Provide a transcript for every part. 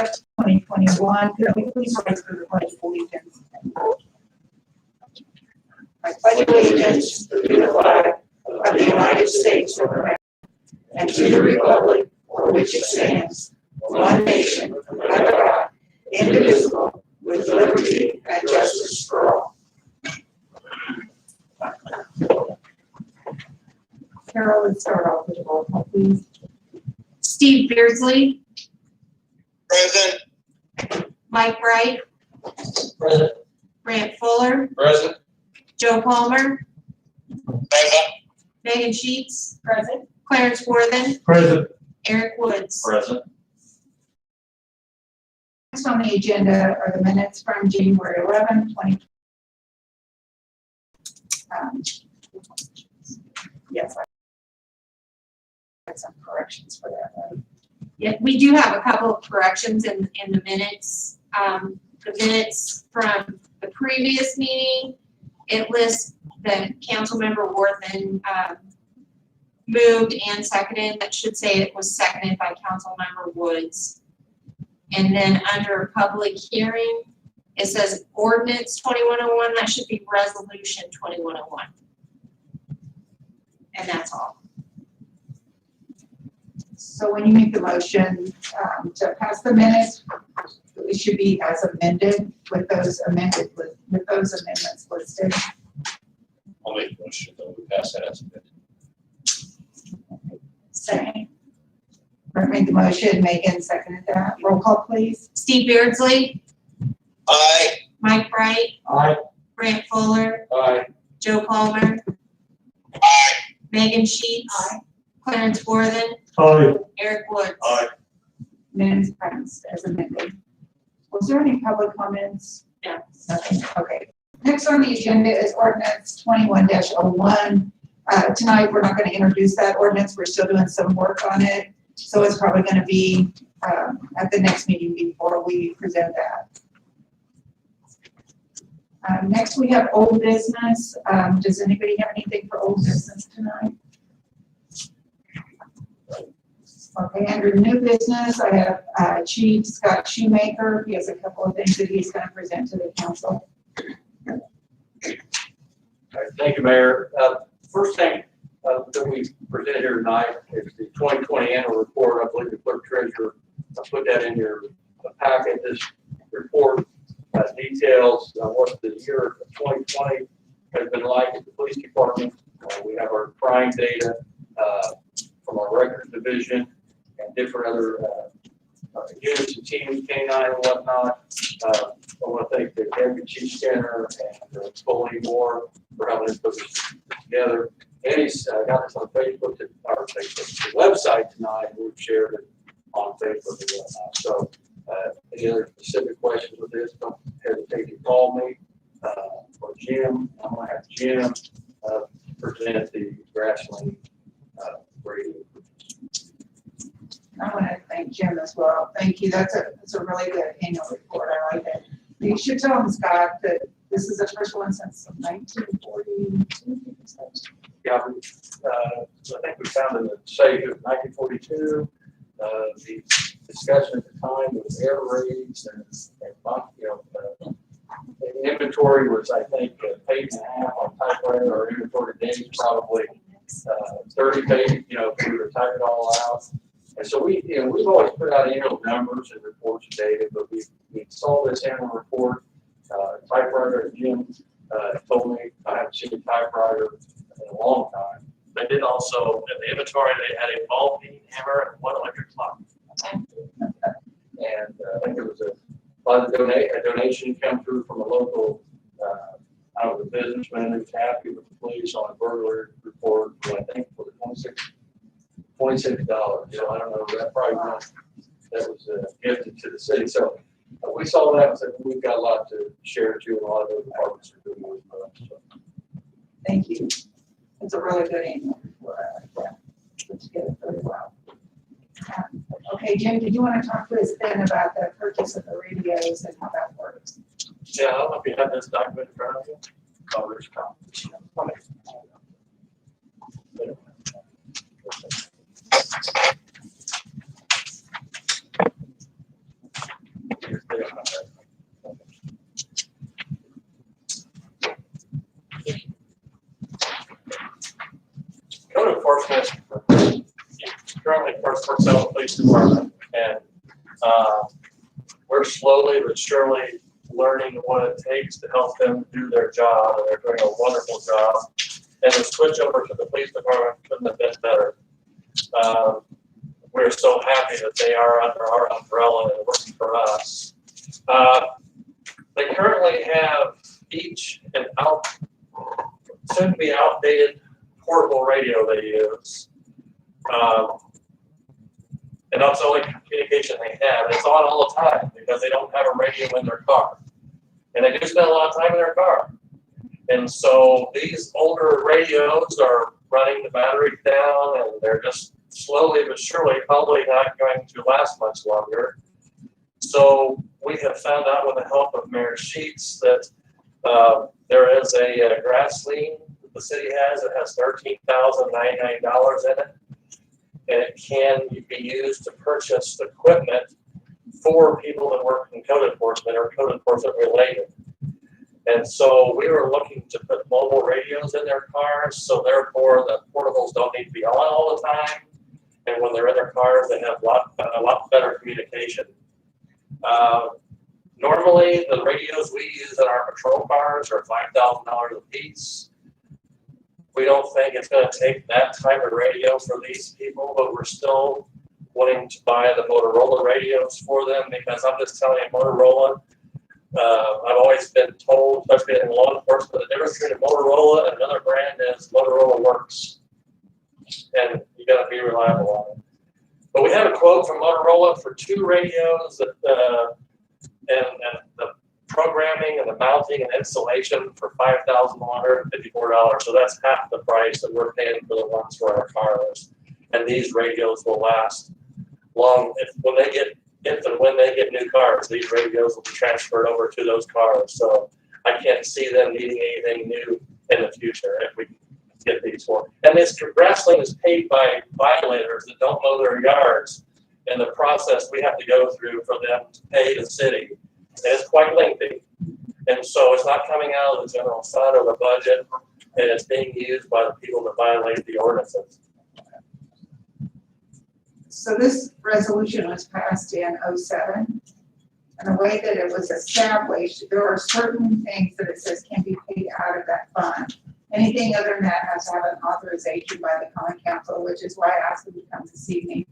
5th, 2021. Could we please rise for the pledge of allegiance? I pledge allegiance to the flag of the United States of America and to the republic for which it stands, one nation, under God, indivisible, with liberty and justice for all. Carol, let's start off with a roll call, please. Steve Beardsley, Present. Mike Wright, Present. Grant Fuller, Present. Joe Palmer, Present. Megan Sheets, Present. Clarence Worthen, Present. Eric Woods. Present. Next on the agenda are the minutes from January 11, 2020. Yes, I had some corrections for that. Right? Yeah, we do have a couple of corrections in the minutes. The minutes from the previous meeting, it lists that Councilmember Worthen moved and seconded. That should say it was seconded by Councilmember Woods. And then under public hearing, it says ordinance 2101. That should be resolution 2101. And that's all. So when you make the motion to pass the minutes, it should be as amended with those amendments listed. I'll make a motion that we pass that as amended. Second. Brent made the motion, Megan seconded that. Roll call, please. Steve Beardsley, Aye. Mike Wright, Aye. Grant Fuller, Aye. Joe Palmer, Aye. Megan Sheets, Clarence Worthen, Aye. Eric Woods. Aye. Minutes passed as amended. Was there any public comments? No. Nothing, okay. Next on the agenda is ordinance 21-01. Tonight, we're not going to introduce that ordinance. We're still doing some work on it. So it's probably going to be at the next meeting before we present that. Next, we have old business. Does anybody have anything for old business tonight? Okay, under new business, I have Chief Scott Shoemaker. He has a couple of things that he's going to present to the council. All right, thank you, Mayor. First thing that we present here tonight is the 2020 annual report. I believe the clerk treasurer put that in your packet. This report details what the year of 2020 has been like at the police department. We have our crime data from our records division and different other units and teams, K9 and whatnot. I want to thank the Deputy Chief Scanner and Foley Moore for helping us put this together. Andy's got this on Facebook, the website tonight. We've shared it on Facebook and whatnot. So, any other specific questions with this, don't hesitate to call me or Jim. I'm going to have Jim present the Grassland radio. I want to thank Jim as well. Thank you. That's a really good annual report. I like it. You should tell him, Scott, that this is the first one since 1942. Yeah, I think we found in the safe of 1942. The discussion at the time was air raids and the inventory was, I think, a page and a half on typewriter, or inventory days probably 30 pages. If we were to type it all out. And so we've always put out annual numbers and reports and data, but we saw this annual report. Typewriter, Jim told me I haven't seen a typewriter in a long time. They did also, in the inventory, they had a ball peen hammer and one electric clock. And I think it was a donation come through from a local, the businessman who's happy with the police on a burglary report, I think for the $26. So I don't know, that probably was, that was gifted to the city. So we saw that and said, we've got a lot to share too, and a lot of those departments are doing as well. So. Thank you. It's a really good annual report. I like that. Put together very well. Okay, Jim, did you want to talk to us then about the purchase of the radios and how that works? Yeah, I don't know if you have this document in front of you. Oh, there's a copy. enforcement, currently first for South Police Department, and we're slowly but surely learning what it takes to help them do their job, and they're doing a wonderful job. And the switch over to the police department couldn't have been better. We're so happy that they are under our umbrella and working for us. They currently have each an soon to be outdated portable radio they use. And that's the only communication they have. It's on all the time because they don't have a radio in their car. And they do spend a lot of time in their car. And so these older radios are running the battery down, and they're just slowly but surely probably not going to last much longer. So we have found out with the help of Mayor Sheets that there is a grass lien that the city has. It has $13,099 in it. And it can be used to purchase equipment for people that work in code enforcement or code enforcement related. And so we were looking to put mobile radios in their cars, so therefore the portables don't need to be on all the time. And when they're in their cars, they have a lot better communication. Normally, the radios we use in our patrol cars are $5,000 a piece. We don't think it's going to take that type of radio for these people, but we're still wanting to buy the Motorola radios for them, because I'm just telling you, Motorola, I've always been told, especially in law enforcement, the difference between a Motorola and another brand is Motorola works, and you got to be reliable on it. But we have a quote from Motorola for 2 radios that, and the programming and the mounting and installation for $5,154. So that's half the price that we're paying for the ones for our cars. And these radios will last long. When they get new cars, these radios will be transferred over to those cars. So I can't see them needing anything new in the future if we get these for. And this grass lien is paid by violators that don't mow their yards. And the process we have to go through for them to pay the city, and it's quite lengthy. And so it's not coming out of the general fund or the budget, and it's being used by the people that violate the ordinances. So this resolution was passed in '07. And the way that it was established, there are certain things that it says can be paid out of that fund. Anything other than that has to have an authorization by the common council, which is why I asked them to come this evening.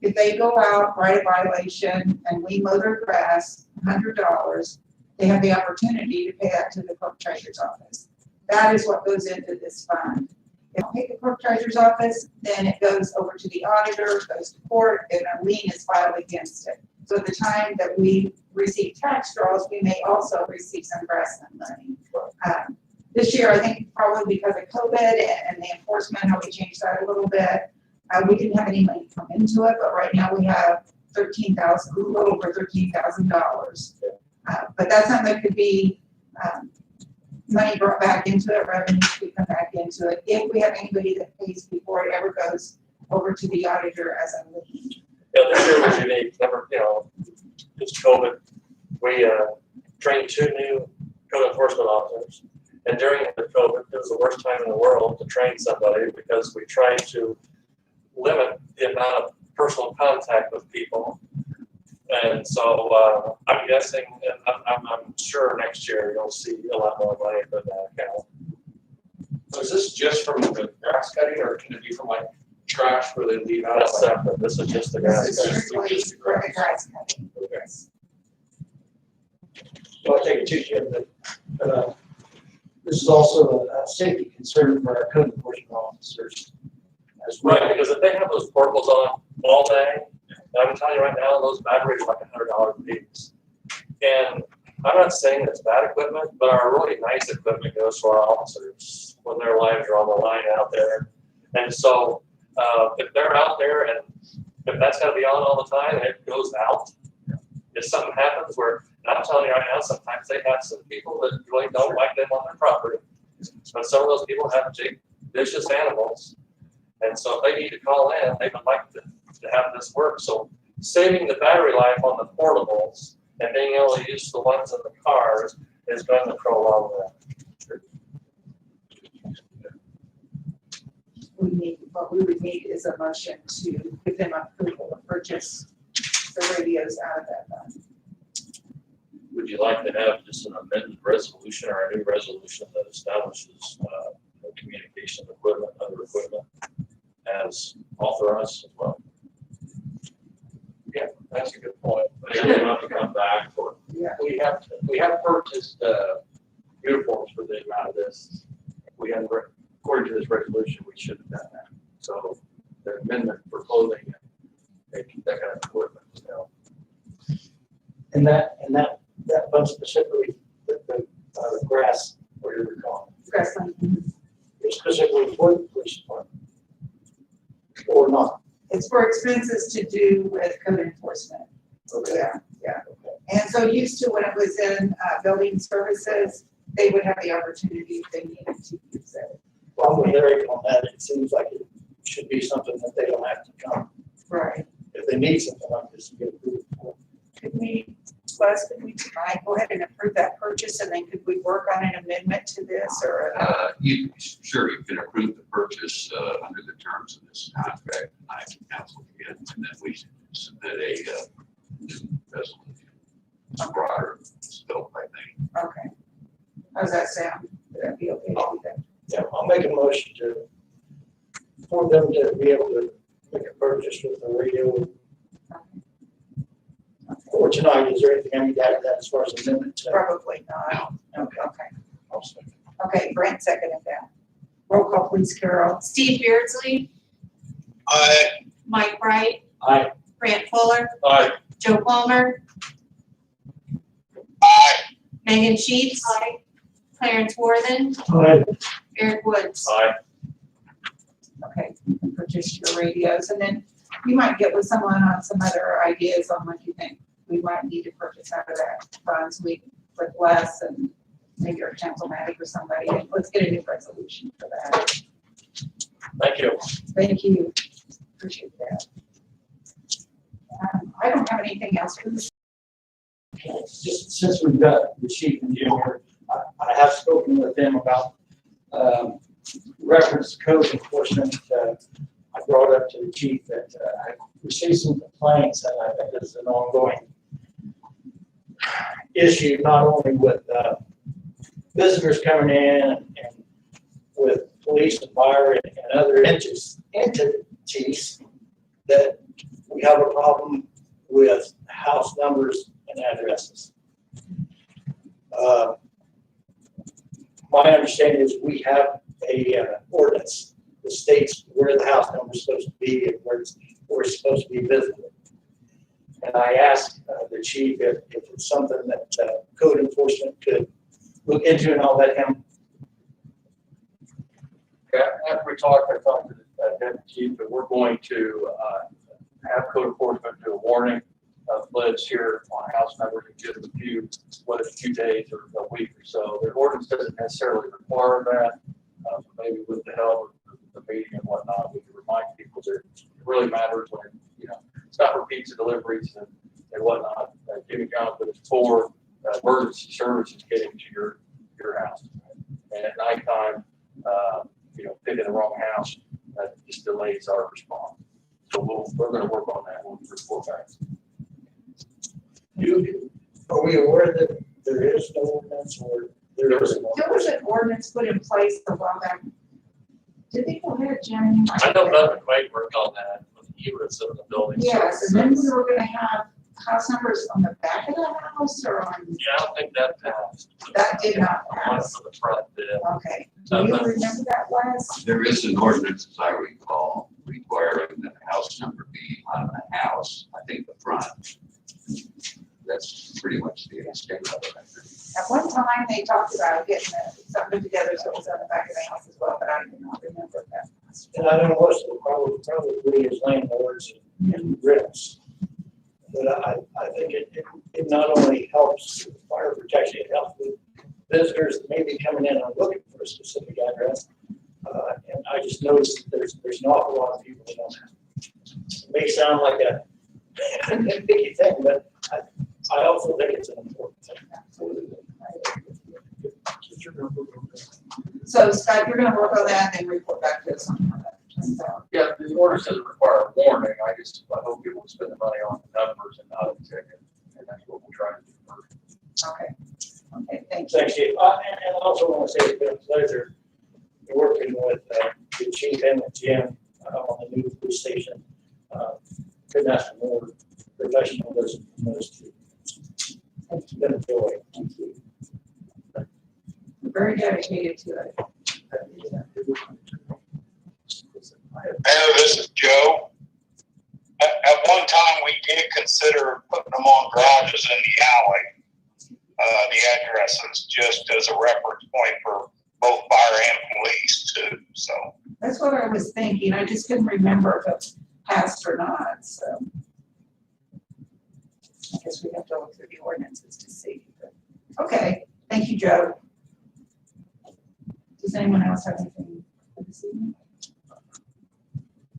If they go out, write a violation, and we mow their grass, $100, they have the opportunity to pay that to the clerk treasurer's office. That is what goes into this fund. If they pay the clerk treasurer's office, then it goes over to the auditor, goes to court, and a lien is filed against it. So at the time that we receive tax draws, we may also receive some grassland money. This year, I think probably because of COVID and the enforcement, how we changed that a little bit, we didn't have any money come into it, but right now we have a little over $13,000. But that's something that could be money brought back into it, revenue could come back into it, if we have anybody that pays before it ever goes over to the auditor as a lien. Yeah, this year was unique. It's COVID. We trained 2 new code enforcement officers. And during the COVID, it was the worst time in the world to train somebody, because we tried to limit the amount of personal contact with people. And so I'm guessing, and I'm sure next year you'll see a lot more money for that account. So is this just from the grass cutting, or can it be from like trash where they leave out? That's separate. This is just the grass. This is strictly for the grass cutting. Yes. Well, I take it too, Jim, that this is also a safety concern for our code enforcement officers as well. Right, because if they have those portables on all day, I'm telling you right now, those batteries are like $100 a piece. And I'm not saying it's bad equipment, but our really nice equipment goes to our officers when their lives are on the line out there. And so if they're out there and if that's going to be on all the time and it goes out, if something happens where, and I'm telling you right now, sometimes they have some people that really don't like them on their property. But some of those people have vicious animals. And so if they need to call in, they would like to have this work. So saving the battery life on the portables and being able to use the ones in the cars is going to prolong that. what we would need is a motion to give them approval to purchase the radios out of that fund. Would you like to have just an amended resolution or a new resolution that establishes communication equipment, other equipment as authorized as well? Yeah, that's a good point. But it will have to come back for, Yeah. We have purchased, uniforms for the amount of this. We have, according to this resolution, we should have done that. So the amendment for clothing and that kind of equipment, you know. And that fund specifically, the grass, whatever you're calling Grassland. it, specifically for the police department. Or not. It's for expenses to do with code enforcement. Okay. Yeah. And so used to when it was in building services, they would have the opportunity if they needed to use it. Well, I'm with Eric on that. It seems like it should be something that they don't have to come. Right. If they need something like this to get approved for. Could we, Wes, could we tonight go ahead and approve that purchase and then could we work on an amendment to this or? You can approve the purchase under the terms of this contract, I can counsel again, and then we submit a new resolution. It's broader scope, I think. Okay. How's that sound? Would that be okay to do that? Yeah, I'll make a motion for them to be able to make a purchase with the radio. For tonight, is there anything I need to add to that as far as amendment? Probably not. Okay. I'll second. Okay, Brent seconded that. Roll call please, Carol. Steve Beardsley, Aye. Mike Bright, Aye. Grant Fuller, Aye. Joe Palmer, Aye. Megan Sheets, Clarence Worthen, Aye. Eric Woods. aye, Okay, you can purchase your radios and then you might get with someone on some other ideas on what you think we might need to purchase out of that funds. We with Wes and maybe our councilmatic or somebody, and let's get a new resolution for that. thank you. Thank you. Appreciate that. I don't have anything else for this. Just since we've got the chief and Jim here, I have spoken with them about reference to code enforcement. I brought up to the chief that I received some complaints, and I think this is an ongoing issue, not only with visitors coming in and with police and fire and other entities, that we have a problem with house numbers and addresses. My understanding is we have a ordinance that states where the house number is supposed to be and where it's supposed to be visited. And I asked the chief if it's something that code enforcement could look into, and I'll let him. Yeah, after we talked, I talked to the deputy chief, but we're going to have code enforcement do a warning of lids here on house numbers and give them a few, whether it's a few days or a week or so. The ordinance doesn't necessarily require that. Maybe with the help of the meeting and whatnot, we can remind people that it really matters when, you know, it's not for pizza deliveries and whatnot. Jimmy John's, but it's for emergency services getting to your house. And at nighttime, you know, picking the wrong house, that just delays our response. So we're going to work on that. We'll report back. Are we aware that there is no ordinance, or there is an There was an ordinance put in place a while back. Did they go ahead, Jen? I know Doug might work on that when he was in the building. Yes, and then we were gonna have house numbers on the back of the house or on, Yeah, I don't think that passed. that did not The one pass. for the front did. Okay, do you remember that, Wes? There is an ordinance, as I recall, requiring that the house number be on the house, I think the front. That's pretty much the extent of it, I think. At one time, they talked about getting something together so it was on the back of the house as well, but I do not remember that. And I know most of the probably is landlords and rents. But I think it not only helps with fire protection, it helps with visitors that may be coming in and looking for a specific address. And I just noticed that there's an awful lot of people that don't have. It may sound like a big thing, but I also think it's an important thing. So Scott, you're gonna work on that and then report back to us on that. order says require warning, I hope people spend the money on the numbers and not a ticket, and that's what we're trying to do first. Okay. Okay, thank you. Thanks, Chief. And I also want to say it's been a pleasure working with the chief and with Jim on the new police station. Couldn't ask for more professionalism from those two. It's been a joy. Thank you. Very dedicated to it. Mayor, this is Joe. At one time, we did consider putting them on garages in the alley, the addresses, just as a reference point for both fire and police too, so. That's what I was thinking. I just couldn't remember if it passed or not, so. I guess we have to look through the ordinances to see. Okay, thank you, Joe. Does anyone else have anything for this evening?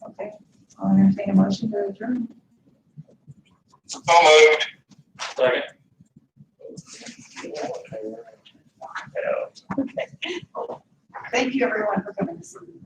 Okay, I'll entertain a motion to adjourn. So moved. Second. Okay. Thank you, everyone, for coming this evening.